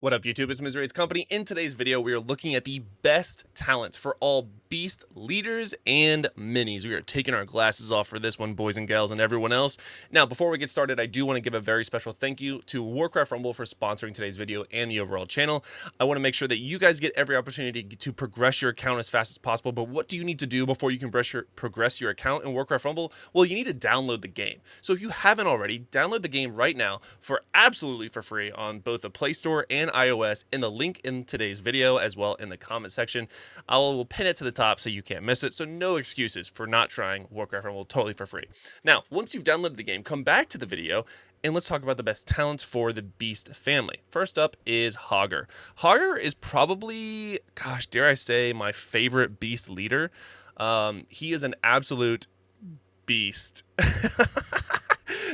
What up, YouTube? It's Misery Company. In today's video, we are looking at the best talents for all beast leaders and minis. We are taking our glasses off for this one, boys and gals, and everyone else. Now, before we get started, I do want to give a very special thank you to Warcraft Rumble for sponsoring today's video and the overall channel. I want to make sure that you guys get every opportunity to progress your account as fast as possible. But what do you need to do before you can progress your account in Warcraft Rumble? Well, you need to download the game. So if you haven't already, download the game right now for absolutely for free on both the Play Store and iOS, in the link in today's video as well in the comment section. I will pin it to the top so you can't miss it. So no excuses for not trying Warcraft Rumble totally for free. Now, once you've downloaded the game, come back to the video and let's talk about the best talents for the Beast family. First up is Hogger. Hogger is probably, gosh, dare I say, my favorite Beast leader. He is an absolute beast.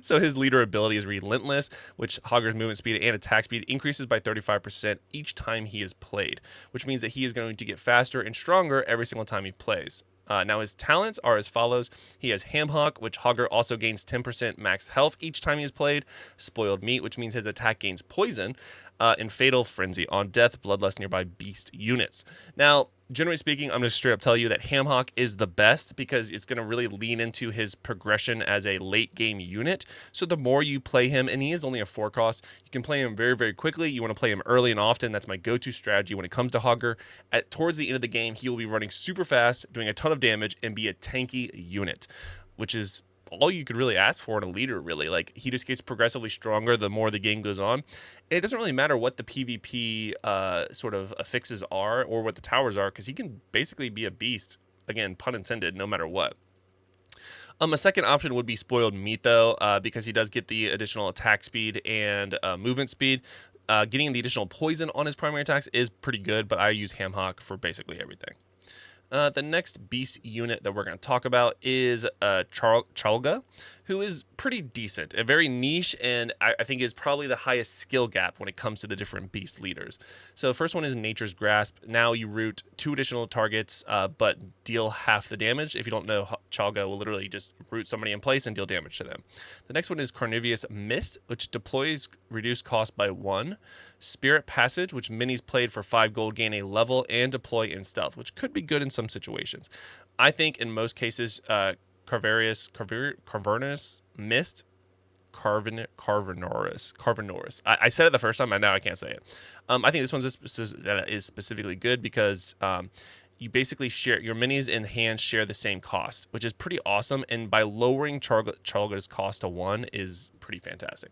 So his leader ability is Relentless, which Hogger's movement speed and attack speed increases by 35% each time he is played, which means that he is going to get faster and stronger every single time he plays. Now his talents are as follows. He has Hamhawk, which Hogger also gains 10% max health each time he is played. Spoiled Meat, which means his attack gains poison. And Fatal Frenzy on death, bloodlust nearby beast units. Now, generally speaking, I'm going to straight up tell you that Hamhawk is the best because it's going to really lean into his progression as a late game unit. So the more you play him, and he is only a 4 cost, you can play him very, very quickly. You want to play him early and often. That's my go-to strategy when it comes to Hogger. Towards the end of the game, he will be running super fast, doing a ton of damage, and be a tanky unit, which is all you could really ask for in a leader, really. Like, he just gets progressively stronger the more the game goes on. And it doesn't really matter what the PvP sort of affixes are or what the towers are, because he can basically be a beast, again, pun intended, no matter what. A second option would be Spoiled Meat, though, because he does get the additional attack speed and movement speed. Getting the additional poison on his primary attacks is pretty good, but I use Hamhawk for basically everything. The next beast unit that we're going to talk about is Chalga, who is pretty decent, a very niche, and I think is probably the highest skill gap when it comes to the different beast leaders. So the first one is Nature's Grasp. Now you root 2 additional targets, but deal half the damage. If you don't know, Chalga will literally just root somebody in place and deal damage to them. The next one is Carnivorous Mist, which deploys reduced cost by 1. Spirit Passage, which minis played for 5 gold gain a level and deploy in stealth, which could be good in some situations. I think in most cases, Carnivorous Mist, Carnivorous. I said it the first time, and now I can't say it. I think this one is specifically good because you basically share your minis and hands share the same cost, which is pretty awesome. And by lowering Chalga's cost to 1 is pretty fantastic.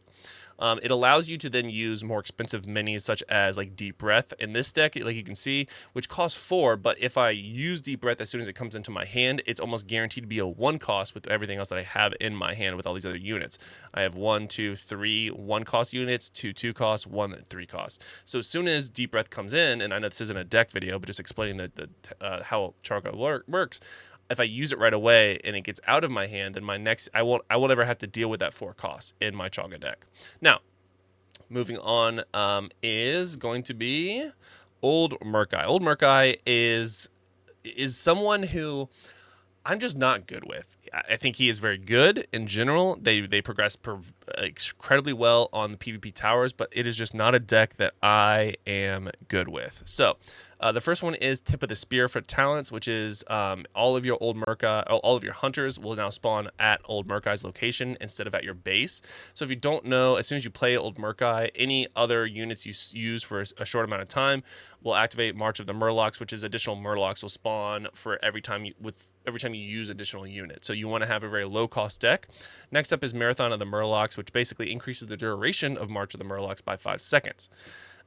It allows you to then use more expensive minis such as like Deep Breath in this deck, like you can see, which costs 4. But if I use Deep Breath as soon as it comes into my hand, it's almost guaranteed to be a 1 cost with everything else that I have in my hand with all these other units. I have 1, 2, 3 1 cost units, 2 costs, 1 3 costs. So as soon as Deep Breath comes in, and I know this isn't a deck video, but just explaining how Chalga works. If I use it right away and it gets out of my hand, then I won't ever have to deal with that 4 costs in my Chalga deck. Now, moving on is going to be Old Murkai. Old Murkai is someone who I'm just not good with. I think he is very good in general. They progress incredibly well on the PvP towers, but it is just not a deck that I am good with. So the first one is Tip of the Spear for talents, which is all of your Old Murkai, all of your hunters will now spawn at Old Murkai's location instead of at your base. So if you don't know, as soon as you play Old Murkai, any other units you use for a short amount of time will activate March of the Murlocs, which is additional Murlocs will spawn for every time you use additional units. So you want to have a very low cost deck. Next up is Marathon of the Murlocs, which basically increases the duration of March of the Murlocs by 5 seconds.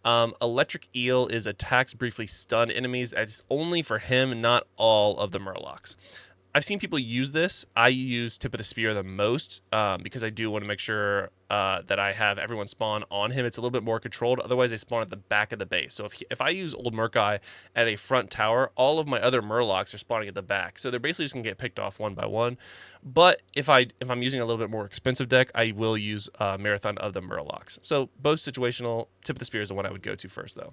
Electric Eel is attacks briefly stun enemies. That's only for him, not all of the Murlocs. I've seen people use this. I use Tip of the Spear the most because I do want to make sure that I have everyone spawn on him. It's a little bit more controlled. Otherwise, they spawn at the back of the base. So if I use Old Murkai at a front tower, all of my other Murlocs are spawning at the back. So they're basically just going to get picked off one by one. But if I'm using a little bit more expensive deck, I will use Marathon of the Murlocs. So both situational. Tip of the Spear is the one I would go to first, though.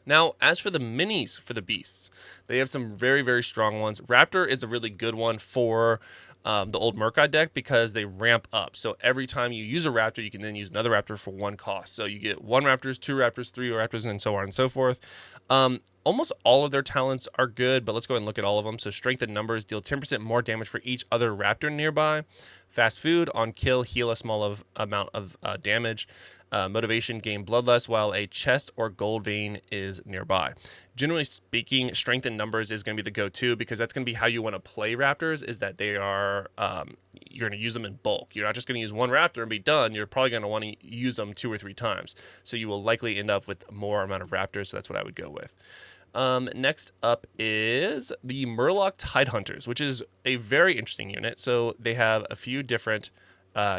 Now, as for the minis for the beasts, they have some very, very strong ones. Raptor is a really good one for the old Murkeye deck because they ramp up. So every time you use a raptor, you can then use another raptor for one cost. So you get 1 raptors, 2 raptors, 3 raptors, and so on and so forth. Almost all of their talents are good, but let's go ahead and look at all of them. So strength and numbers deal 10% more damage for each other raptor nearby. Fast food on kill, heal a small amount of damage. Motivation, gain bloodlust while a chest or gold vein is nearby. Generally speaking, strength and numbers is going to be the go-to because that's going to be how you want to play raptors, is that they are, you're going to use them in bulk. You're not just going to use one raptor and be done. You're probably going to want to use them 2 or 3 times. So you will likely end up with more amount of raptors. So that's what I would go with. Next up is the Murloc Tidehunters, which is a very interesting unit. So they have a few different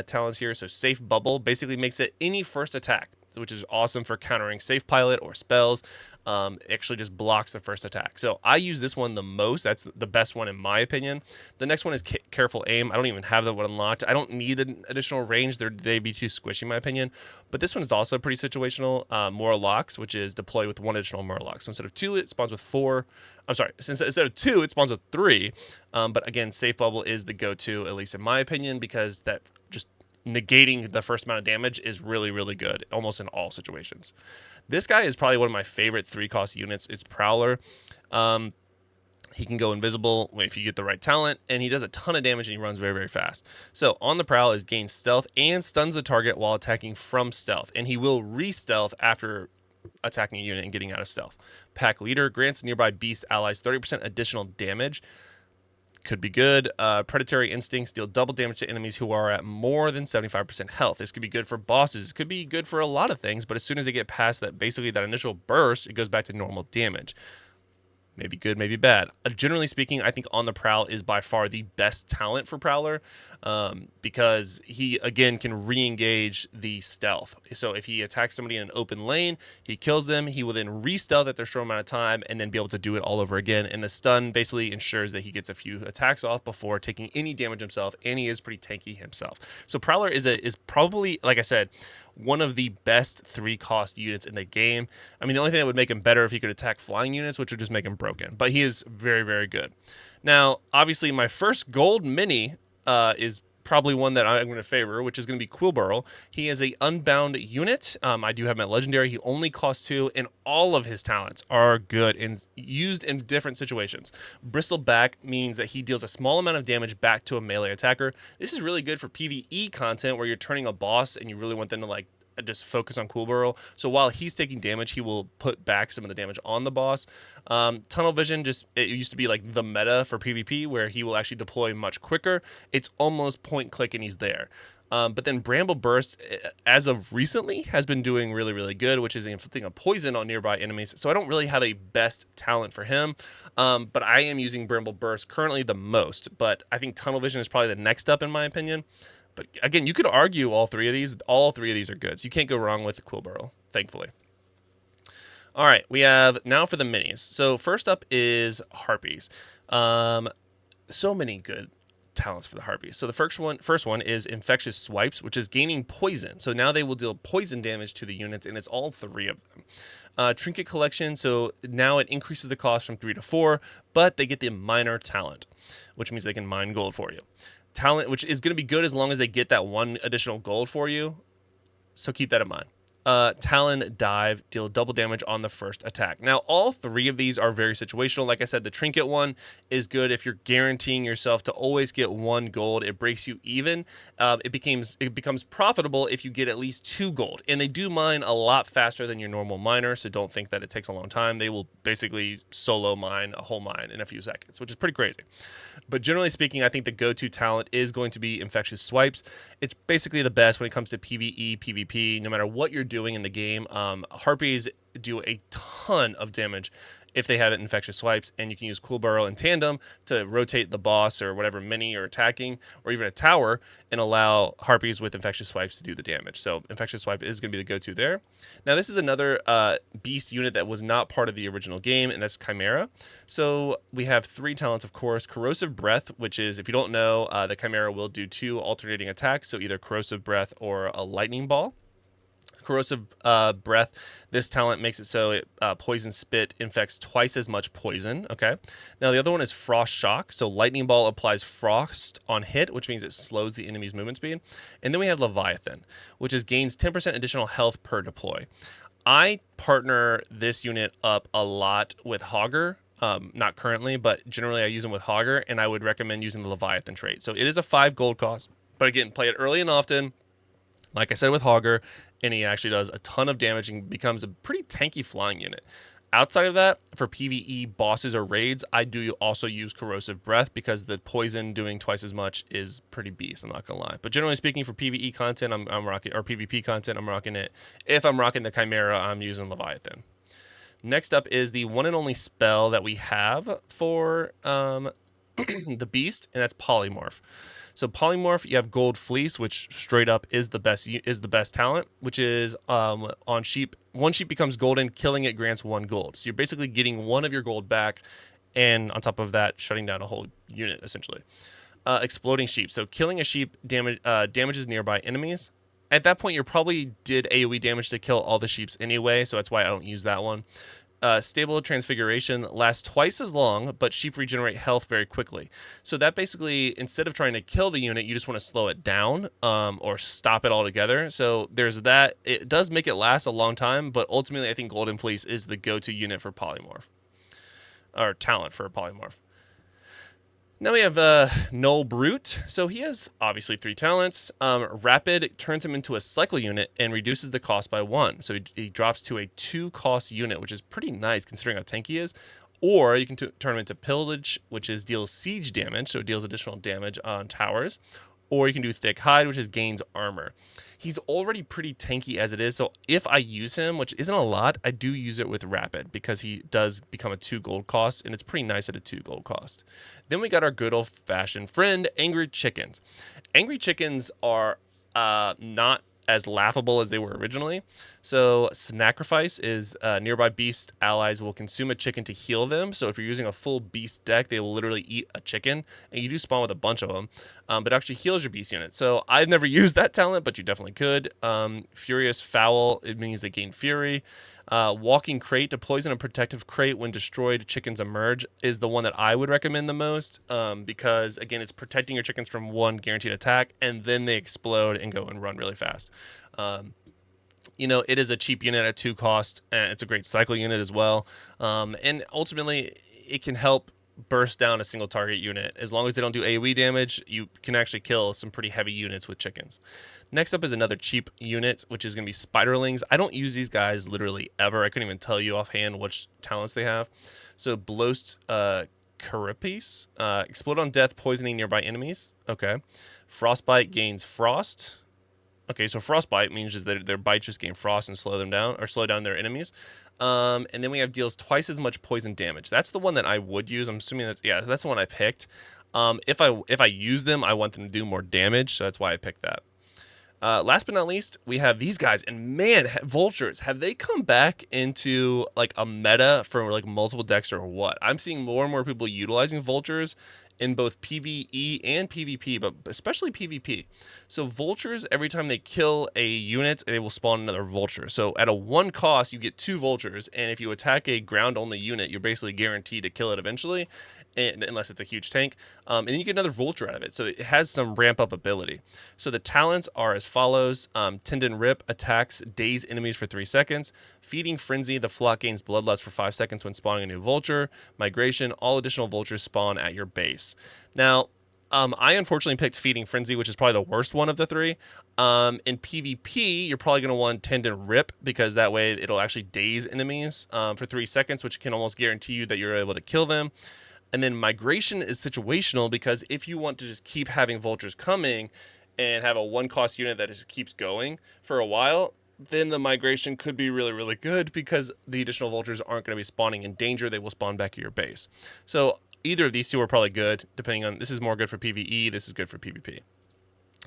talents here. So Safe Bubble basically makes it any first attack, which is awesome for countering Safe Pilot or spells. It actually just blocks the first attack. So I use this one the most. That's the best one in my opinion. The next one is Careful Aim. I don't even have that one unlocked. I don't need an additional range. They'd be too squishy in my opinion. But this one is also pretty situational. Murlocs, which is deploy with 1 additional Murloc. So instead of 2, it spawns with 4. I'm sorry, instead of 2, it spawns with 3. But again, Safe Bubble is the go-to, at least in my opinion, because that just negating the first amount of damage is really, really good, almost in all situations. This guy is probably one of my favorite 3-cost units. It's Prowler. He can go invisible if you get the right talent, and he does a ton of damage and he runs very, very fast. So on the prowl is gain stealth and stuns the target while attacking from stealth, and he will re-stealth after attacking a unit and getting out of stealth. Pack Leader grants nearby beast allies 30% additional damage. Could be good. Predatory Instincts deal double damage to enemies who are at more than 75% health. This could be good for bosses. It could be good for a lot of things, but as soon as they get past that, basically that initial burst, it goes back to normal damage. Maybe good, maybe bad. Generally speaking, I think On the Prowl is by far the best talent for Prowler because he, again, can re-engage the stealth. So if he attacks somebody in an open lane, he kills them, he will then re-stealth at their short amount of time and then be able to do it all over again. And the stun basically ensures that he gets a few attacks off before taking any damage himself, and he is pretty tanky himself. So Prowler is probably, like I said, one of the best 3-cost units in the game. I mean, the only thing that would make him better if he could attack flying units, which would just make him broken. But he is very, very good. Now, obviously, my first gold mini is probably one that I'm going to favor, which is going to be Quillburl. He is a unbound unit. I do have him at legendary. He only costs 2, and all of his talents are good and used in different situations. Bristleback means that he deals a small amount of damage back to a melee attacker. This is really good for PvE content where you're turning a boss and you really want them to like just focus on Quillburl. So while he's taking damage, he will put back some of the damage on the boss. Tunnel Vision, it used to be like the meta for PvP where he will actually deploy much quicker. It's almost point click and he's there. But then Bramble Burst, as of recently, has been doing really, really good, which is inflicting a poison on nearby enemies. So I don't really have a best talent for him, but I am using Bramble Burst currently the most. But I think Tunnel Vision is probably the next up in my opinion. But again, you could argue all 3 of these. All 3 of these are good, so you can't go wrong with Quillburl, thankfully. All right, we have now for the minis. So first up is Harpies. So many good talents for the Harpies. So the first one is Infectious Swipes, which is gaining poison. So now they will deal poison damage to the units, and it's all 3 of them. Trinket Collection, so now it increases the cost from 3 to 4, but they get the minor talent, which means they can mine gold for you. Talent, which is going to be good as long as they get that 1 additional gold for you. So keep that in mind. Talon Dive, deal double damage on the first attack. Now, all 3 of these are very situational. Like I said, the Trinket one is good if you're guaranteeing yourself to always get 1 gold. It breaks you even. It becomes profitable if you get at least 2 gold. And they do mine a lot faster than your normal miner, so don't think that it takes a long time. They will basically solo mine a whole mine in a few seconds, which is pretty crazy. But generally speaking, I think the go-to talent is going to be Infectious Swipes. It's basically the best when it comes to PvE, PvP, no matter what you're doing in the game. Harpies do a ton of damage if they have it Infectious Swipes, and you can use Quillburl in tandem to rotate the boss or whatever mini you're attacking, or even a tower, and allow Harpies with Infectious Swipes to do the damage. So Infectious Swipe is going to be the go-to there. Now this is another beast unit that was not part of the original game, and that's Chimera. So we have 3 talents, of course. Corrosive Breath, which is, if you don't know, the Chimera will do 2 alternating attacks, so either Corrosive Breath or a Lightning Ball. Corrosive Breath. This talent makes it so it Poison Spit infects twice as much poison. Okay. Now the other one is Frost Shock. So Lightning Ball applies frost on hit, which means it slows the enemy's movement speed. And then we have Leviathan, which is gains 10% additional health per deploy. I partner this unit up a lot with Hogger. Not currently, but generally I use them with Hogger, and I would recommend using the Leviathan trait. So it is a 5 gold cost, but again, play it early and often. Like I said with Hogger, and he actually does a ton of damage and becomes a pretty tanky flying unit. Outside of that, for PvE bosses or raids, I do also use Corrosive Breath because the poison doing twice as much is pretty beast, I'm not going to lie. But generally speaking, for PvE content, I'm rocking, or PvP content, I'm rocking it. If I'm rocking the Chimera, I'm using Leviathan. Next up is the one and only spell that we have for the beast, and that's Polymorph. So Polymorph, you have Gold Fleece, which straight up is the best talent, which is on sheep. One sheep becomes golden, killing it grants 1 gold. So you're basically getting 1 of your gold back, and on top of that, shutting down a whole unit essentially. Exploding Sheep. So killing a sheep damages nearby enemies. At that point, you probably did AoE damage to kill all the sheeps anyway, so that's why I don't use that one. Stable Transfiguration lasts twice as long, but sheep regenerate health very quickly. So that basically, instead of trying to kill the unit, you just want to slow it down or stop it altogether. So there's that. It does make it last a long time, but ultimately I think Golden Fleece is the go-to unit for Polymorph, or talent for a Polymorph. Now we have Null Brute. So he has obviously 3 talents. Rapid turns him into a cycle unit and reduces the cost by 1. So he drops to a 2 cost unit, which is pretty nice considering how tanky he is. Or you can turn him into Pillage, which deals siege damage, so it deals additional damage on towers. Or you can do Thick Hide, which gains armor. He's already pretty tanky as it is, so if I use him, which isn't a lot, I do use it with Rapid because he does become a 2 gold cost, and it's pretty nice at a 2 gold cost. Then we got our good old-fashioned friend, Angry Chickens. Angry Chickens are not as laughable as they were originally. So Sacrifice is nearby beast allies will consume a chicken to heal them. So if you're using a full beast deck, they will literally eat a chicken, and you do spawn with a bunch of them, but it actually heals your beast unit. So I've never used that talent, but you definitely could. Furious Fowl, it means they gain fury. Walking Crate deploys in a protective crate when destroyed chickens emerge is the one that I would recommend the most because, again, it's protecting your chickens from 1 guaranteed attack, and then they explode and go and run really fast. You know, it is a cheap unit at 2 cost, and it's a great cycle unit as well. And ultimately, it can help burst down a single target unit. As long as they don't do AoE damage, you can actually kill some pretty heavy units with chickens. Next up is another cheap unit, which is going to be Spiderlings. I don't use these guys literally ever. I couldn't even tell you offhand which talents they have. So Bloast Carapace, explode on death, poisoning nearby enemies. Okay. Frostbite gains frost. Okay, so Frostbite means that their bites just gain frost and slow them down, or slow down their enemies. And then we have deals twice as much poison damage. That's the one that I would use. I'm assuming that, yeah, that's the one I picked. If I use them, I want them to do more damage, so that's why I picked that. Last but not least, we have these guys, and man, vultures, have they come back into like a meta for like multiple decks or what? I'm seeing more and more people utilizing vultures in both PvE and PvP, but especially PvP. So vultures, every time they kill a unit, they will spawn another vulture. So at a 1 cost, you get 2 vultures, and if you attack a ground-only unit, you're basically guaranteed to kill it eventually, unless it's a huge tank, and then you get another vulture out of it. So it has some ramp-up ability. So the talents are as follows. Tendon Rip attacks daze enemies for 3 seconds. Feeding Frenzy, the flock gains Bloodlust for 5 seconds when spawning a new vulture. Migration, all additional vultures spawn at your base. Now, I unfortunately picked Feeding Frenzy, which is probably the worst one of the 3. In PvP, you're probably going to want Tendon Rip because that way it'll actually daze enemies for 3 seconds, which can almost guarantee you that you're able to kill them. And then Migration is situational because if you want to just keep having vultures coming and have a 1 cost unit that just keeps going for a while, then the Migration could be really, really good because the additional vultures aren't going to be spawning in danger. They will spawn back at your base. So either of these 2 are probably good, depending on, this is more good for PvE, this is good for PvP.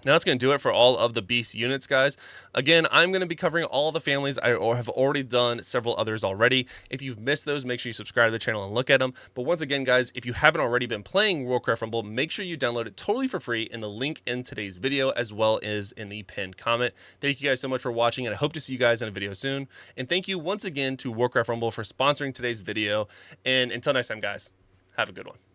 Now that's going to do it for all of the beast units, guys. Again, I'm going to be covering all the families. I have already done several others already. If you've missed those, make sure you subscribe to the channel and look at them. But once again, guys, if you haven't already been playing Warcraft Rumble, make sure you download it totally for free in the link in today's video, as well as in the pinned comment. Thank you guys so much for watching, and I hope to see you guys in a video soon. And thank you once again to Warcraft Rumble for sponsoring today's video. And until next time, guys, have a good one.